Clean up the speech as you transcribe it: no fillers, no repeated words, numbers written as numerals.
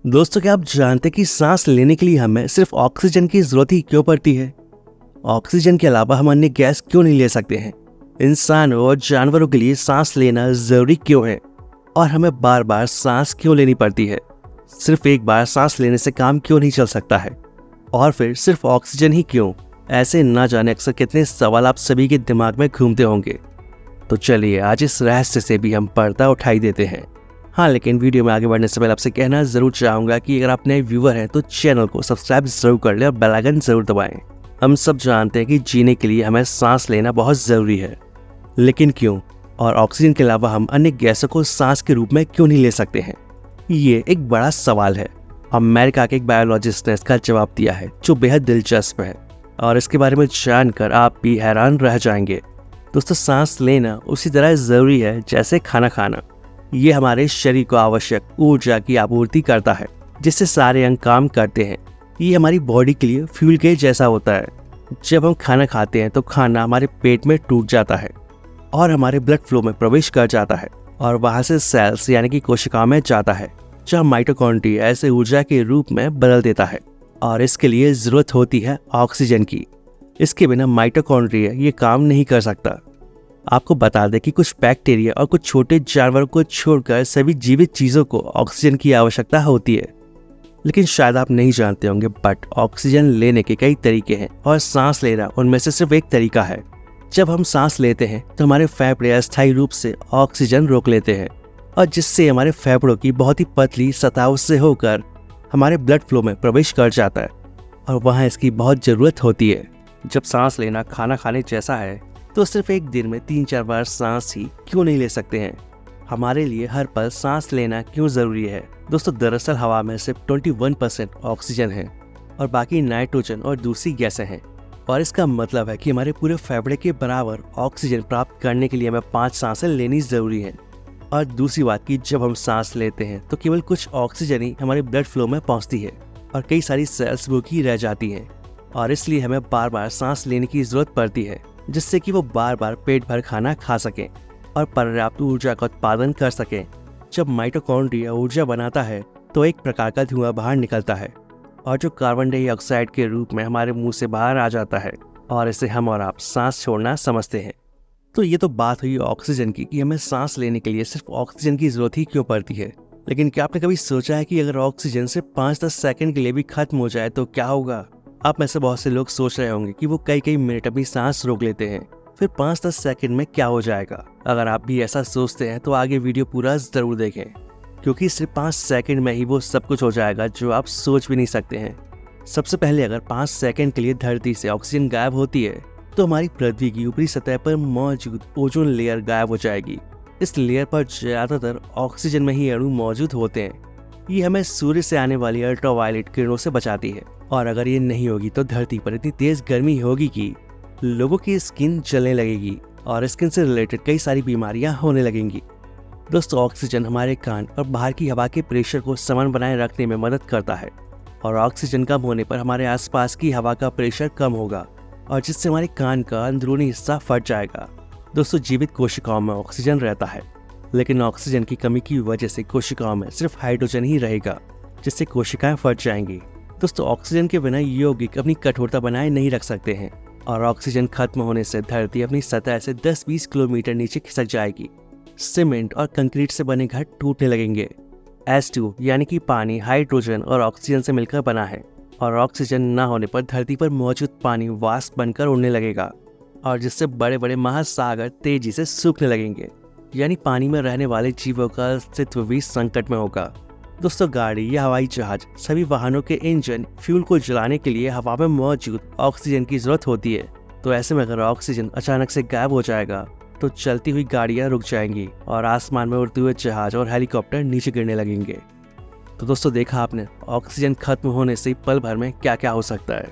दोस्तों, क्या आप जानते हैं कि सांस लेने के लिए हमें सिर्फ ऑक्सीजन की जरूरत ही क्यों पड़ती है? ऑक्सीजन के अलावा हम अन्य गैस क्यों नहीं ले सकते हैं? इंसानों और जानवरों के लिए सांस लेना जरूरी क्यों है? और हमें बार बार सांस क्यों लेनी पड़ती है? सिर्फ एक बार सांस लेने से काम क्यों नहीं चल सकता है? और फिर सिर्फ ऑक्सीजन ही क्यों? ऐसे ना जाने अक्सर कितने सवाल आप सभी के दिमाग में घूमते होंगे। तो चलिए आज इस रहस्य से भी हम पर्दा उठाई देते हैं। हाँ, लेकिन वीडियो में आगे बढ़ने से पहले आपसे कहना जरूर चाहूंगा कि अगर आप नए व्यूअर हैं तो चैनल को सब्सक्राइब जरूर कर लें और बेल आइकन जरूर दबाएं। हम सब जानते हैं कि जीने के लिए हमें सांस लेना बहुत जरूरी है, लेकिन क्यों? और ऑक्सीजन के अलावा हम अन्य गैसों को सांस के रूप में क्यों नहीं ले सकते हैं? ये एक बड़ा सवाल है। अमेरिका के एक बायोलॉजिस्ट ने इसका जवाब दिया है जो बेहद दिलचस्प है, और इसके बारे में जानकर आप भी हैरान रह जाएंगे। दोस्तों, सांस लेना उसी तरह जरूरी है जैसे खाना खाना। ये हमारे शरीर को आवश्यक ऊर्जा की आपूर्ति करता है, जिससे सारे अंग काम करते हैं। ये हमारी बॉडी के लिए फ्यूल के जैसा होता है। जब हम खाना खाते हैं तो खाना हमारे पेट में टूट जाता है और हमारे ब्लड फ्लो में प्रवेश कर जाता है, और वहां से सेल्स यानी कि कोशिकाओं में जाता है, जहाँ माइटोकॉन्ड्रिया ऐसे ऊर्जा के रूप में बदल देता है। और इसके लिए जरूरत होती है ऑक्सीजन की। इसके बिना माइटोकॉन्ड्रिया ये काम नहीं कर सकता। आपको बता दें कि कुछ बैक्टीरिया और कुछ छोटे जानवरों को छोड़कर सभी जीवित चीजों को ऑक्सीजन की आवश्यकता होती है। लेकिन शायद आप नहीं जानते होंगे, बट ऑक्सीजन लेने के कई तरीके हैं और सांस लेना उनमें से सिर्फ एक तरीका है। जब हम सांस लेते हैं तो हमारे फेफड़े अस्थायी रूप से ऑक्सीजन रोक लेते हैं, और जिससे हमारे फेफड़ों की बहुत ही पतली सतह से होकर हमारे ब्लड फ्लो में प्रवेश कर जाता है, और वहाँ इसकी बहुत जरूरत होती है। जब सांस लेना खाना खाने जैसा है तो सिर्फ एक दिन में 3-4 बार सांस ही क्यों नहीं ले सकते हैं? हमारे लिए हर पल सांस लेना क्यों जरूरी है? दोस्तों, दरअसल हवा में सिर्फ 21% ऑक्सीजन है और बाकी नाइट्रोजन और दूसरी गैसें हैं। और इसका मतलब है कि हमारे पूरे फेफड़े के बराबर ऑक्सीजन प्राप्त करने के लिए हमें 5 सांसें लेनी जरूरी है। और दूसरी बात कि जब हम सांस लेते हैं तो केवल कुछ ऑक्सीजन ही हमारे ब्लड फ्लो में पहुंचती है, और कई सारी सेल्स भूखी रह जाती हैं, और इसलिए हमें बार बार सांस लेने की जरूरत पड़ती है, जिससे कि वो बार बार पेट भर खाना खा सकें और पर्याप्त ऊर्जा का उत्पादन कर सकें। जब माइटोकॉन्ड्रिया ऊर्जा बनाता है तो एक प्रकार का धुआं बाहर निकलता है, और जो कार्बन डाइऑक्साइड के रूप में हमारे मुंह से बाहर आ जाता है, और इसे हम और आप सांस छोड़ना समझते हैं। तो ये तो बात हुई ऑक्सीजन की कि हमें सांस लेने के लिए सिर्फ ऑक्सीजन की जरूरत ही क्यों पड़ती है। लेकिन क्या आपने कभी सोचा है कि अगर ऑक्सीजन सिर्फ 5-10 सेकंड के लिए भी खत्म हो जाए तो क्या होगा? आप में से बहुत से लोग सोच रहे होंगे कि वो कई मिनट अपनी सांस रोक लेते हैं, फिर 5-10 सेकंड में क्या हो जाएगा। अगर आप भी ऐसा सोचते हैं तो आगे वीडियो पूरा जरूर देखें, क्योंकि सिर्फ 5 सेकंड में ही वो सब कुछ हो जाएगा जो आप सोच भी नहीं सकते हैं। सबसे पहले अगर 5 सेकंड के लिए धरती से ऑक्सीजन गायब होती है तो हमारी पृथ्वी की ऊपरी सतह पर मौजूद ओजोन लेयर गायब हो जाएगी। इस लेयर पर ज्यादातर ऑक्सीजन में ही अणु मौजूद होते हैं। ये हमें सूर्य से आने वाली अल्ट्रावायलेट किरणों से बचाती है, और अगर ये नहीं होगी तो धरती पर इतनी तेज गर्मी होगी कि लोगों की स्किन जलने लगेगी, और स्किन से रिलेटेड कई सारी बीमारियां होने लगेंगी। दोस्तों, ऑक्सीजन हमारे कान और बाहर की हवा के प्रेशर को समान बनाए रखने में मदद करता है, और ऑक्सीजन कम होने पर हमारे आसपास की हवा का प्रेशर कम होगा, और जिससे हमारे कान का अंदरूनी हिस्सा फट जाएगा। दोस्तों, जीवित कोशिकाओं में ऑक्सीजन रहता है, लेकिन ऑक्सीजन की कमी की वजह से कोशिकाओं में सिर्फ हाइड्रोजन ही रहेगा, जिससे कोशिकाएं फट जाएंगी। दोस्तों, ऑक्सीजन के बिना यौगिक अपनी कठोरता बनाए नहीं रख सकते हैं, और ऑक्सीजन खत्म होने से धरती अपनी सतह से 10-20 किलोमीटर नीचे खिसक जाएगी। सीमेंट और कंक्रीट से बने घर टूटने लगेंगे। H2 यानी कि पानी हाइड्रोजन और ऑक्सीजन से मिलकर बना है, और ऑक्सीजन न होने पर धरती पर मौजूद पानी वाष्प बनकर उड़ने लगेगा, और जिससे बड़े बड़े महासागर तेजी से सूखने लगेंगे, यानी पानी में रहने वाले जीवों का अस्तित्व भी संकट में होगा। दोस्तों, गाड़ी या हवाई जहाज सभी वाहनों के इंजन फ्यूल को जलाने के लिए हवा में मौजूद ऑक्सीजन की जरूरत होती है। तो ऐसे में अगर ऑक्सीजन अचानक से गायब हो जाएगा तो चलती हुई गाड़ियां रुक जाएंगी, और आसमान में उड़ते हुए जहाज और हेलीकॉप्टर नीचे गिरने लगेंगे। तो दोस्तों, देखा आपने ऑक्सीजन खत्म होने से पल भर में क्या क्या हो सकता है।